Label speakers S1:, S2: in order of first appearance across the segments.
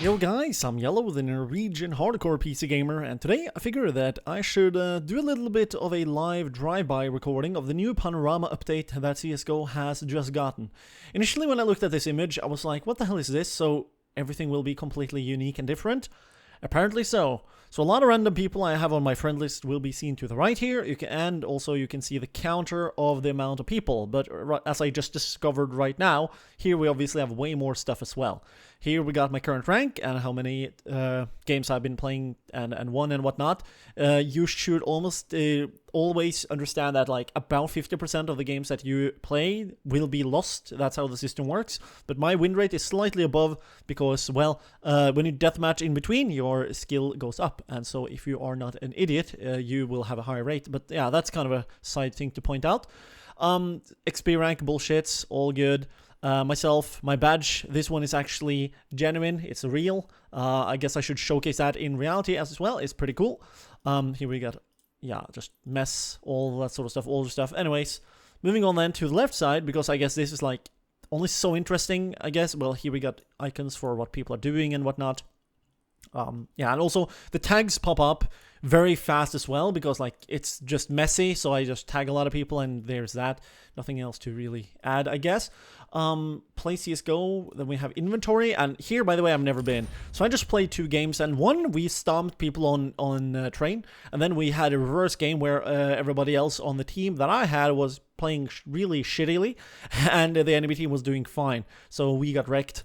S1: Yo guys, I'm Yellow, the Norwegian hardcore PC gamer, and today I figured that I should do a little bit of a live drive-by recording of the new Panorama update that CSGO has just gotten. Initially when I looked at this image, I was like, what the hell is this? So everything will be completely unique and different? Apparently so. So a lot of random people I have on my friend list will be seen to the right here, and also you can see the counter of the amount of people, but as I just discovered right now, here we obviously have way more stuff as well. Here we got my current rank and how many games I've been playing and won and whatnot. You should almost always understand that like about 50% of the games that you play will be lost. That's how the system works. But my win rate is slightly above because, well, when you deathmatch in between, your skill goes up. And so if you are not an idiot, you will have a higher rate. But yeah, that's kind of a side thing to point out. XP rank bullshits, all good. Myself, my badge, this one is actually genuine, it's real. I guess I should showcase that in reality as well, it's pretty cool. Here we got, yeah, just mess, all that sort of stuff, older stuff. Anyways, moving on then to the left side, because I guess this is like only so interesting, I guess. Well, here we got icons for what people are doing and whatnot. Yeah, and also the tags pop up very fast as well, because like it's just messy, so I just tag a lot of people and there's that. Nothing else to really add, I guess. Play CSGO, then we have inventory, and here, by the way, I've never been. So I just played 2 games, and one we stomped people on train, and then we had a reverse game where everybody else on the team that I had was playing really shittily, and the enemy team was doing fine. So we got wrecked.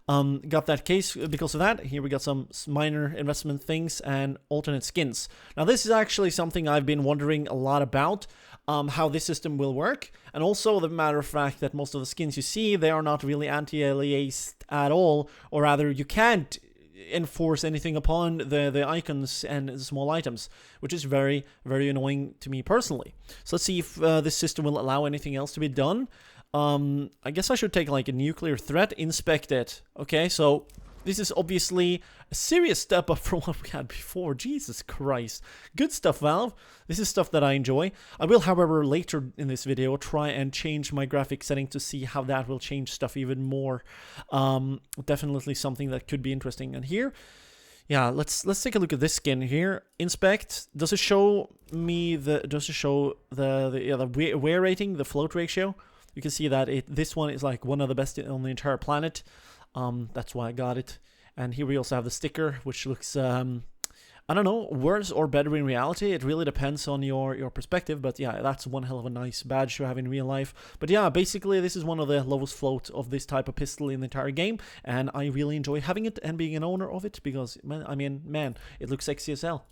S1: Got that case because of that. Here we got some minor investment things and alternate skins. Now this is actually something I've been wondering a lot about, how this system will work, and also the matter of fact that most of the skins you see, they are not really anti-aliased at all, or rather you can't enforce anything upon the icons and the small items, which is very, very annoying to me personally. So let's see if this system will allow anything else to be done. I guess I should take like a nuclear threat, inspect it. Okay, so this is obviously a serious step up from what we had before. Jesus Christ. Good stuff, Valve. This is stuff that I enjoy. I will, however, later in this video try and change my graphic setting to see how that will change stuff even more. Definitely something that could be interesting. And here, yeah, let's take a look at this skin here. Inspect. Does it show me the wear rating, the float ratio? You can see that this one is like one of the best on the entire planet. That's why I got it. And here we also have the sticker, which looks, I don't know, worse or better in reality. It really depends on your perspective. But yeah, that's one hell of a nice badge to have in real life. But yeah, basically this is one of the lowest float of this type of pistol in the entire game. And I really enjoy having it and being an owner of it because, man, it looks sexy as hell.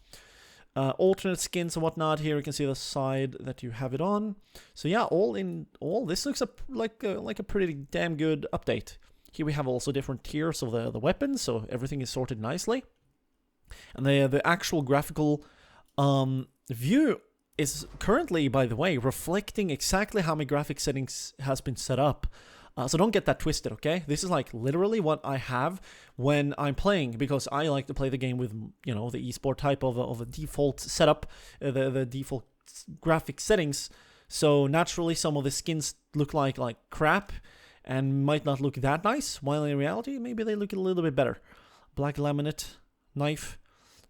S1: Alternate skins and whatnot. Here you can see the side that you have it on. So yeah, all in all, this looks like a pretty damn good update. Here we have also different tiers of the weapons, so everything is sorted nicely. And the actual graphical view is currently, by the way, reflecting exactly how my graphic settings has been set up. So don't get that twisted, okay? This is like literally what I have when I'm playing, because I like to play the game with, you know, the esport type of a default setup, the default graphic settings. So naturally some of the skins look like crap and might not look that nice, while in reality maybe they look a little bit better. Black laminate knife.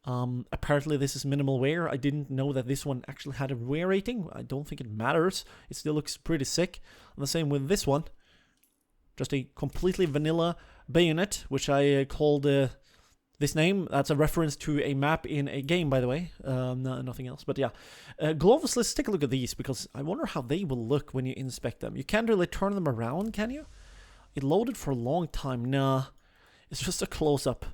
S1: Apparently this is minimal wear. I didn't know that this one actually had a wear rating. I don't think it matters. It still looks pretty sick. And the same with this one. Just a completely vanilla bayonet, which I called this name. That's a reference to a map in a game, by the way. Nothing else. But yeah. Gloves, let's take a look at these, because I wonder how they will look when you inspect them. You can't really turn them around, can you? It loaded for a long time. Nah. It's just a close-up.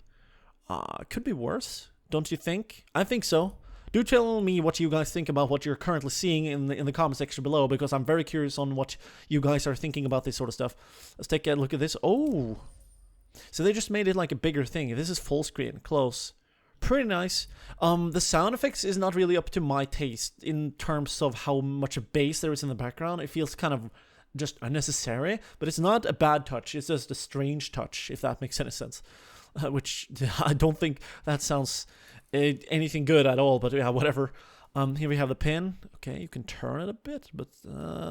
S1: Could be worse, don't you think? I think so. Do tell me what you guys think about what you're currently seeing in the comment section below, because I'm very curious on what you guys are thinking about this sort of stuff. Let's take a look at this. Oh, so they just made it like a bigger thing. This is full screen, close. Pretty nice. The sound effects is not really up to my taste in terms of how much bass there is in the background. It feels kind of just unnecessary, but it's not a bad touch. It's just a strange touch, if that makes any sense. Which I don't think that sounds anything good at all, but yeah, whatever. Here we have the pin. Okay, you can turn it a bit, but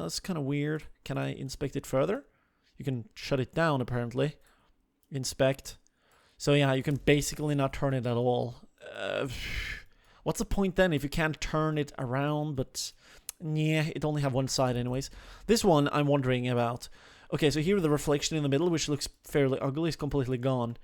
S1: it's kind of weird. Can I inspect it further? You can shut it down, apparently. Inspect. So yeah, you can basically not turn it at all. What's the point then if you can't turn it around? But yeah, it only have one side anyways. This one I'm wondering about. Okay, so here the reflection in the middle, which looks fairly ugly, is completely gone.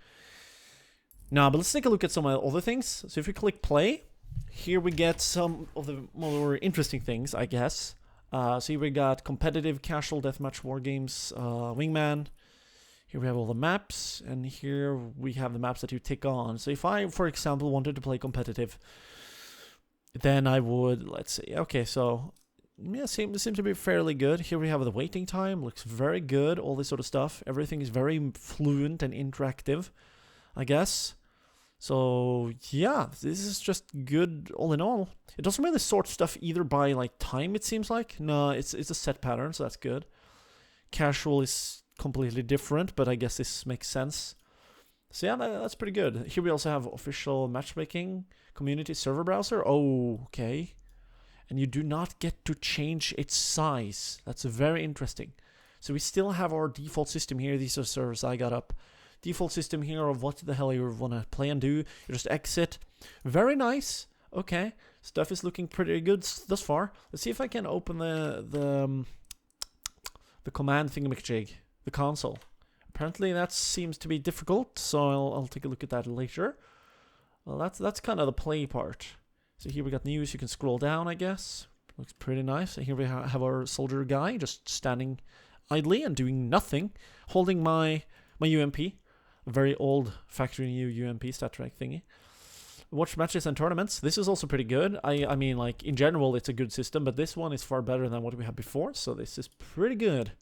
S1: Now, but let's take a look at some other things. So if we click play, here we get some of the more interesting things, I guess. So here we got competitive, casual, deathmatch, war games, wingman. Here we have all the maps, and here we have the maps that you tick on. So if I, for example, wanted to play competitive, then I would, let's see, okay, so yeah, seems to be fairly good. Here we have the waiting time, looks very good, all this sort of stuff. Everything is very fluent and interactive, I guess. So yeah, this is just good all in all. It doesn't really sort stuff either by like time, it seems like. No, it's a set pattern, so that's good. Casual is completely different, but I guess this makes sense. So yeah, that's pretty good. Here we also have official matchmaking, community server browser. Oh, okay. And you do not get to change its size. That's very interesting. So we still have our default system here. These are servers I got up. Default system here of what the hell you want to play and do. You just exit. Very nice. Okay. Stuff is looking pretty good thus far. Let's see if I can open the command thingamajig, the console. Apparently that seems to be difficult, so I'll take a look at that later. Well, that's kind of the play part. So here we got news. You can scroll down, I guess. Looks pretty nice. And here we have our soldier guy just standing idly and doing nothing, holding my UMP, a very old factory new UMP stat track thingy. Watch matches and tournaments. This is also pretty good. I mean, like, in general, it's a good system, but this one is far better than what we had before, so this is pretty good.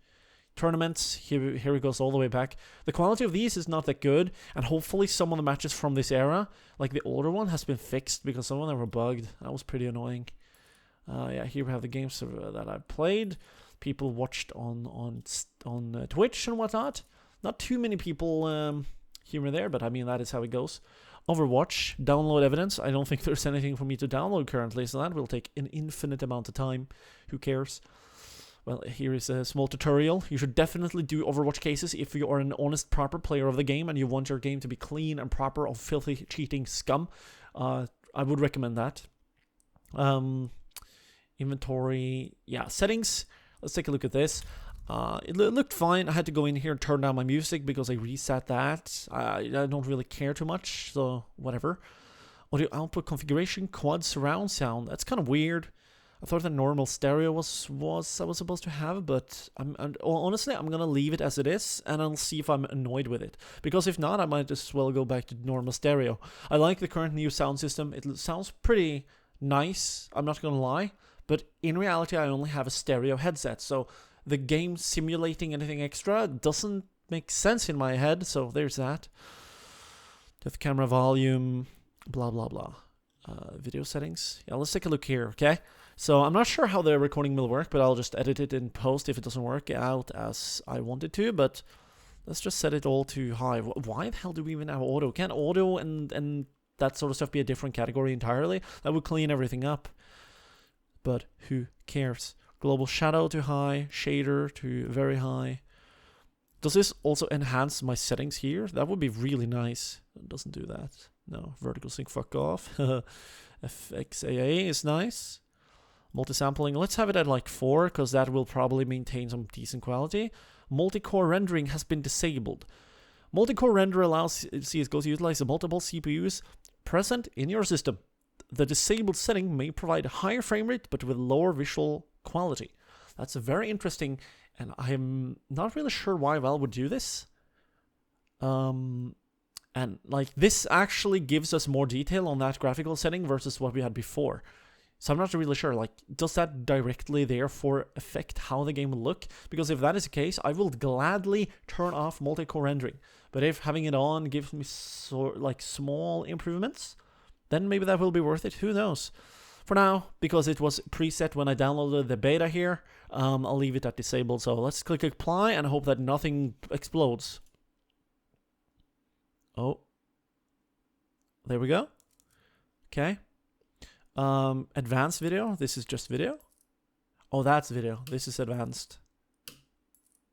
S1: Tournaments, here it goes all the way back. The quality of these is not that good, and hopefully some of the matches from this era, like the older one, has been fixed, because some of them were bugged. That was pretty annoying. Yeah, here we have the games that I played. People watched on Twitch and whatnot. Not too many people here and there, but I mean, that is how it goes. Overwatch, download evidence. I don't think there's anything for me to download currently, so that will take an infinite amount of time. Who cares? Well, here is a small tutorial. You should definitely do Overwatch cases if you are an honest, proper player of the game and you want your game to be clean and proper of filthy, cheating scum. I would recommend that. Inventory, yeah, settings. Let's take a look at this. It looked fine. I had to go in here and turn down my music because I reset that. I don't really care too much, so whatever. Audio output configuration, quad surround sound. That's kind of weird. I thought the normal stereo was I was supposed to have, but honestly, I'm gonna leave it as it is, and I'll see if I'm annoyed with it. Because if not, I might as well go back to normal stereo. I like the current new sound system. It sounds pretty nice, I'm not gonna lie, but in reality, I only have a stereo headset, so the game simulating anything extra doesn't make sense in my head, so there's that. Depth camera volume, blah, blah, blah. Video settings. Yeah, let's take a look here, okay? So I'm not sure how the recording will work, but I'll just edit it in post if it doesn't work out as I want it to, but let's just set it all to high. Why the hell do we even have auto? Can't auto and that sort of stuff be a different category entirely? That would clean everything up. But who cares? Global shadow to high, shader to very high. Does this also enhance my settings here? That would be really nice. It doesn't do that. No, vertical sync, fuck off. FXAA is nice. Multi-sampling, let's have it at like 4, because that will probably maintain some decent quality. Multi-core rendering has been disabled. Multi-core render allows CSGO to utilize the multiple CPUs present in your system. The disabled setting may provide a higher frame rate, but with lower visual quality. That's very interesting, and I'm not really sure why Valve would do this. And like this actually gives us more detail on that graphical setting versus what we had before. So I'm not really sure, like, does that directly therefore affect how the game will look? Because if that is the case, I will gladly turn off multi-core rendering. But if having it on gives me small improvements, then maybe that will be worth it. Who knows? For now, because it was preset when I downloaded the beta here, I'll leave it at disabled. So let's click apply and hope that nothing explodes. Oh. There we go. Okay. Advanced video. This is just video. Oh, that's video. This is advanced.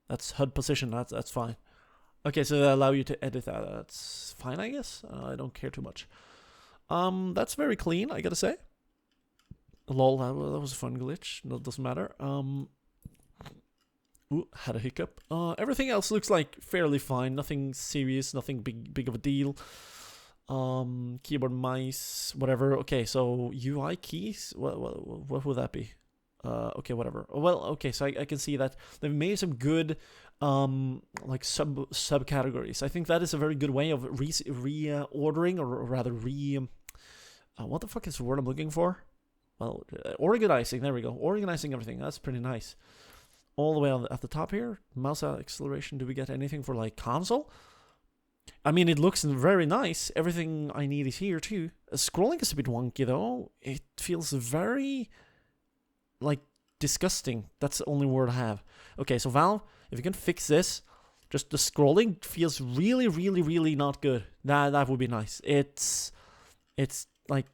S1: That's HUD position. That's fine. Okay, so they allow you to edit that. That's fine, I guess. I don't care too much. That's very clean, I gotta say. Lol, that was a fun glitch. No, it doesn't matter. Ooh, had a hiccup. Everything else looks like fairly fine. Nothing serious, nothing big of a deal. Keyboard, mice, whatever. Okay, so UI keys. What would that be? Okay, whatever. Well, okay, so I can see that they've made some good like subcategories. I think that is a very good way of reordering, or rather what the fuck is the word I'm looking for? Well, organizing. There we go. Organizing everything. That's pretty nice. All the way at the top here. Mouse acceleration. Do we get anything for like console? I mean, it looks very nice. Everything I need is here too. Scrolling is a bit wonky though. It feels very like disgusting. That's the only word I have. Okay, so Valve, if you can fix this, just the scrolling feels really, really, really not good. That would be nice. It's like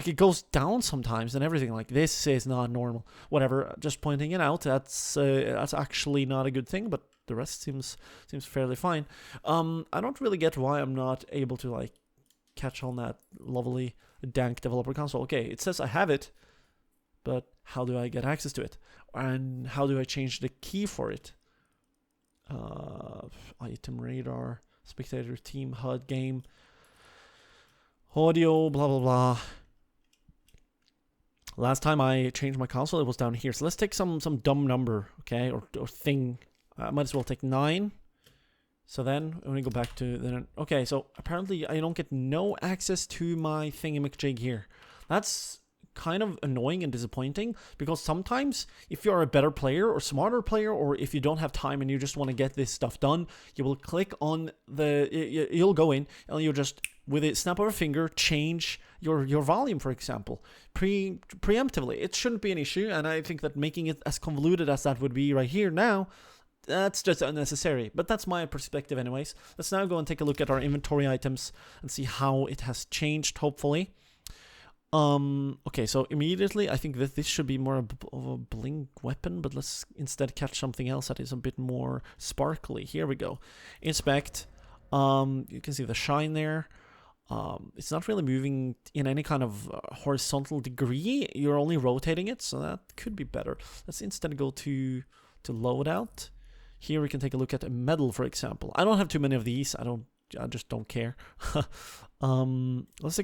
S1: it goes down sometimes and everything. Like, this is not normal. Whatever, just pointing it out. That's actually not a good thing, but the rest seems fairly fine. I don't really get why I'm not able to like catch on that lovely dank developer console. Okay, it says I have it, but how do I get access to it? And how do I change the key for it? Item radar, spectator, team, HUD, game, audio, blah blah blah. Last time I changed my console, it was down here. So let's take some dumb number, okay, or thing. I might as well take 9. So then, when we go back to then, okay. So apparently, I don't get no access to my thingamajig here. That's kind of annoying and disappointing, because sometimes if you're a better player or smarter player, or if you don't have time and you just want to get this stuff done, you will click on you'll go in and you'll just, with a snap of a finger, change your volume, for example, preemptively. It shouldn't be an issue, and I think that making it as convoluted as that would be right here now, that's just unnecessary. But that's my perspective anyways. Let's now go and take a look at our inventory items and see how it has changed, hopefully. Okay, so immediately I think that this should be more of a bling weapon, but let's instead catch something else that is a bit more sparkly. Here we go. Inspect. You can see the shine there. It's not really moving in any kind of horizontal degree. You're only rotating it, so that could be better. Let's instead go to loadout. Here we can take a look at a medal, for example. I don't have too many of these. I just don't care. Let's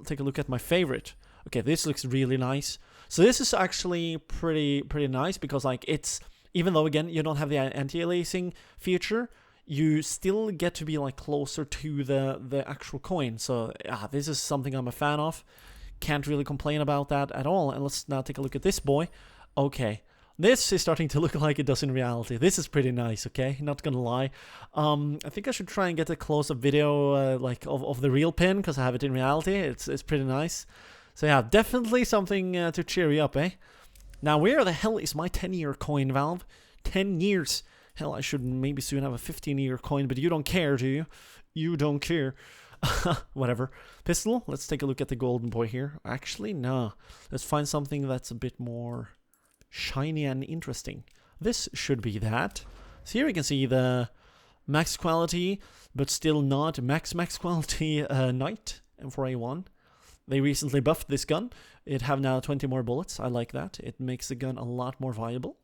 S1: take a look at my favorite. Okay, this looks really nice. So this is actually pretty nice, because like, it's, even though again you don't have the anti-aliasing feature, you still get to be like closer to the actual coin. So yeah, this is something I'm a fan of. Can't really complain about that at all. And let's now take a look at this boy. Okay. This is starting to look like it does in reality. This is pretty nice, okay? Not gonna lie. I think I should try and get a close-up video like of the real pin, because I have it in reality. It's pretty nice. So yeah, definitely something to cheer you up, eh? Now, where the hell is my 10-year coin, Valve? 10 years. Hell, I should maybe soon have a 15-year coin, but you don't care, do you? You don't care. Whatever. Pistol, let's take a look at the golden boy here. Actually, no. Let's find something that's a bit more shiny and interesting. This should be that. So here we can see the max quality, but still not max quality Knight M4A1. They recently buffed this gun. It have now 20 more bullets. I like that. It makes the gun a lot more viable.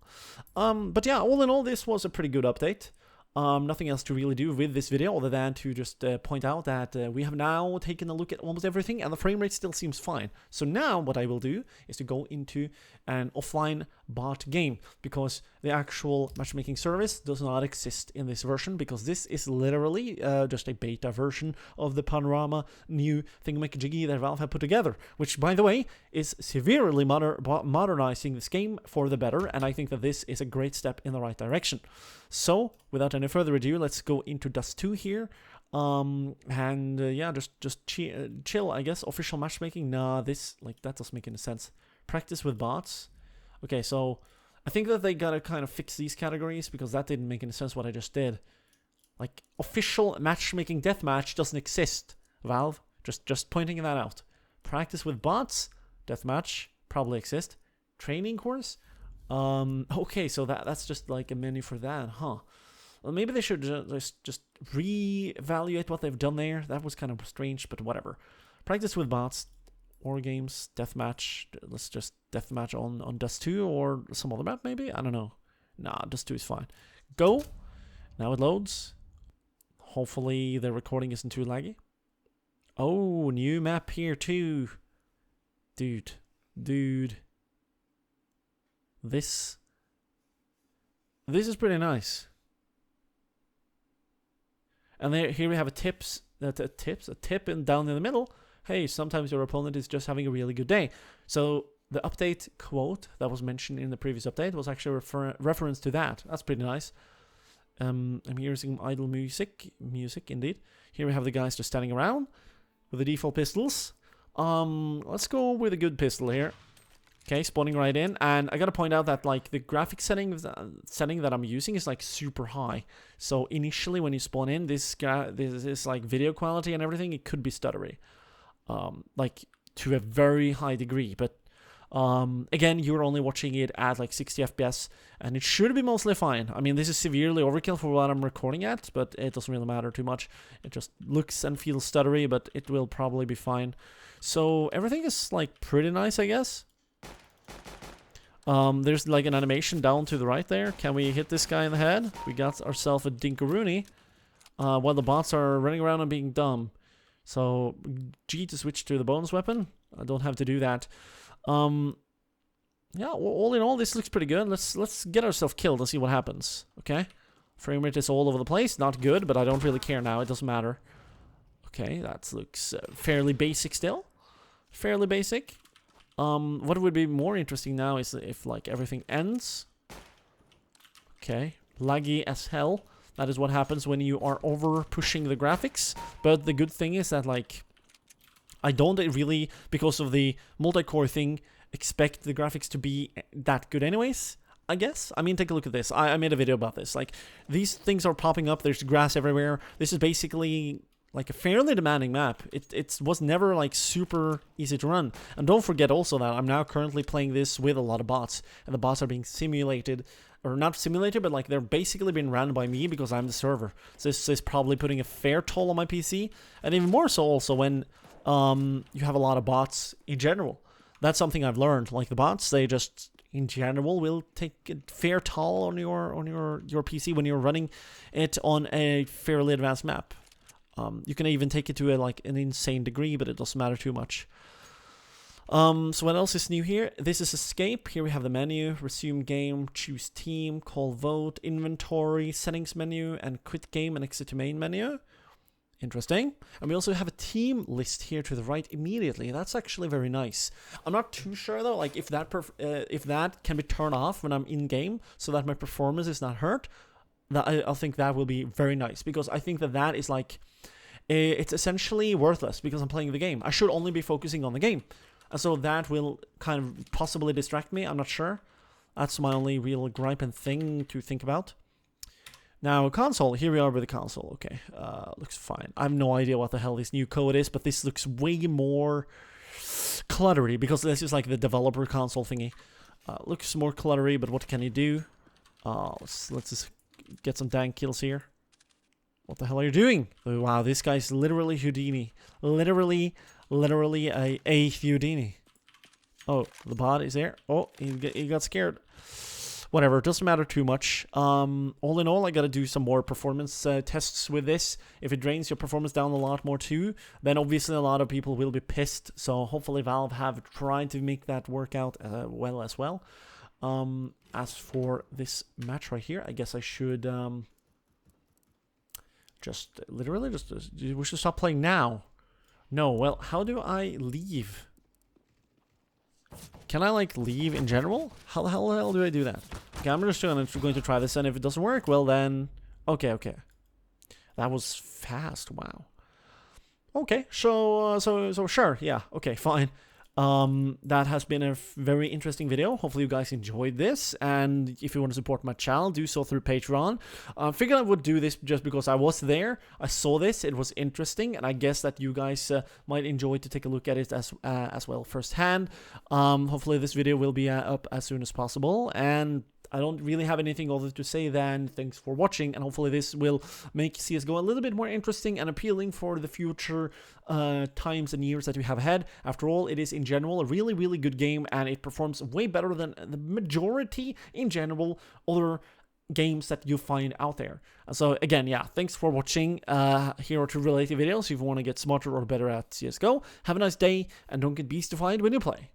S1: But yeah, all in all, this was a pretty good update. Nothing else to really do with this video other than to just point out that we have now taken a look at almost everything, and the frame rate still seems fine. So now what I will do is to go into an offline bot game, because the actual matchmaking service does not exist in this version, because this is literally just a beta version of the Panorama new thingamajiggy that Valve have put together, which, by the way, is severely modernizing this game for the better, and I think that this is a great step in the right direction. So, without any further ado, let's go into Dust 2 here. Yeah, just chill, I guess. Official matchmaking? Nah, this, like, that doesn't make any sense. Practice with bots? Okay, so I think that they gotta kind of fix these categories, because that didn't make any sense what I just did. Like, official matchmaking deathmatch doesn't exist, Valve. Just pointing that out. Practice with bots? Deathmatch? Probably exist. Training course? Okay, so that's just like a menu for that, huh? Well, maybe they should just re-evaluate what they've done there. That was kind of strange, but whatever. Practice with bots, war games, deathmatch. Let's just deathmatch on Dust 2 or some other map, maybe? I don't know. Nah, Dust 2 is fine. Go. Now it loads. Hopefully the recording isn't too laggy. Oh, new map here too. Dude. This is pretty nice. And here we have a tip down in the middle. Hey, sometimes your opponent is just having a really good day. So the update quote that was mentioned in the previous update was actually reference to that. That's pretty nice. I'm hearing some idle music indeed. Here we have the guys just standing around with the default pistols. Let's go with a good pistol here. Okay, spawning right in, and I gotta point out that like the graphic setting that I'm using is like super high. So initially, when you spawn in, this like video quality and everything, it could be stuttery, like to a very high degree. But again, you're only watching it at like 60 FPS, and it should be mostly fine. I mean, this is severely overkill for what I'm recording at, but it doesn't really matter too much. It just looks and feels stuttery, but it will probably be fine. So everything is like pretty nice, I guess. There's like an animation down to the right there. Can we hit this guy in the head? We got ourselves a dinkaroony. While the bots are running around and being dumb. So G to switch to the bonus weapon. I don't have to do that. Yeah, all in all, this looks pretty good. Let's get ourselves killed and see what happens. Okay, frame rate is all over the place. Not good, but I don't really care now. It doesn't matter. Okay, that looks fairly basic still. Fairly basic. What would be more interesting now is if like everything ends. Okay, laggy as hell. That is what happens when you are over pushing the graphics. But the good thing is that like I don't really, because of the multi-core thing, expect the graphics to be that good anyways, I guess. I mean, take a look at this. I made a video about this. Like, these things are popping up. There's grass everywhere. This is basically like a fairly demanding map. It was never like super easy to run. And don't forget also that I'm now currently playing this with a lot of bots. And the bots are being simulated, or not simulated, but like they're basically being ran by me because I'm the server. So this is probably putting a fair toll on my PC. And even more so also when you have a lot of bots in general. That's something I've learned. Like the bots, they just in general will take a fair toll on your PC when you're running it on a fairly advanced map. You can even take it to like an insane degree, but it doesn't matter too much. So what else is new here? This is escape. Here we have the menu, resume game, choose team, call vote, inventory, settings menu, and quit game and exit to main menu. Interesting. And we also have a team list here to the right immediately. That's actually very nice. I'm not too sure though, like if that can be turned off when I'm in game, so that my performance is not hurt. That I think that will be very nice, because I think that is like it's essentially worthless because I'm playing the game. I should only be focusing on the game, and so that will kind of possibly distract me. I'm not sure. That's my only real gripe and thing to think about. Now, console. Here we are with the console. Okay, looks fine. I have no idea what the hell this new code is, but this looks way more cluttery because this is like the developer console thingy. Looks more cluttery, but what can you do? Let's just get some dang kills here. What the hell are you doing? Oh, wow, this guy's literally Houdini. Literally a Houdini. Oh, the bot is there. Oh, he got scared. Whatever, it doesn't matter too much. All in all, I gotta do some more performance tests with this. If it drains your performance down a lot more too, then obviously a lot of people will be pissed. So hopefully Valve have tried to make that work out well as well. As for this match right here, I guess I should we should stop playing now. No, well, how do I leave? Can I like leave in general? How the hell do I do that? Okay, I'm just going to try this, and if it doesn't work, well then, okay. That was fast. Wow. Okay, so sure, yeah, okay, fine. That has been a very interesting video. Hopefully you guys enjoyed this, and if you want to support my channel, do so through Patreon. I figured I would do this just because I was there, I saw this, it was interesting, and I guess that you guys might enjoy to take a look at it as well firsthand. Hopefully this video will be up as soon as possible, and I don't really have anything other to say than thanks for watching, and hopefully this will make CSGO a little bit more interesting and appealing for the future times and years that we have ahead. After all, it is in general a really, really good game, and it performs way better than the majority in general other games that you find out there. So again, yeah, thanks for watching. Here are 2 related videos if you want to get smarter or better at CSGO. Have a nice day, and don't get beastified when you play.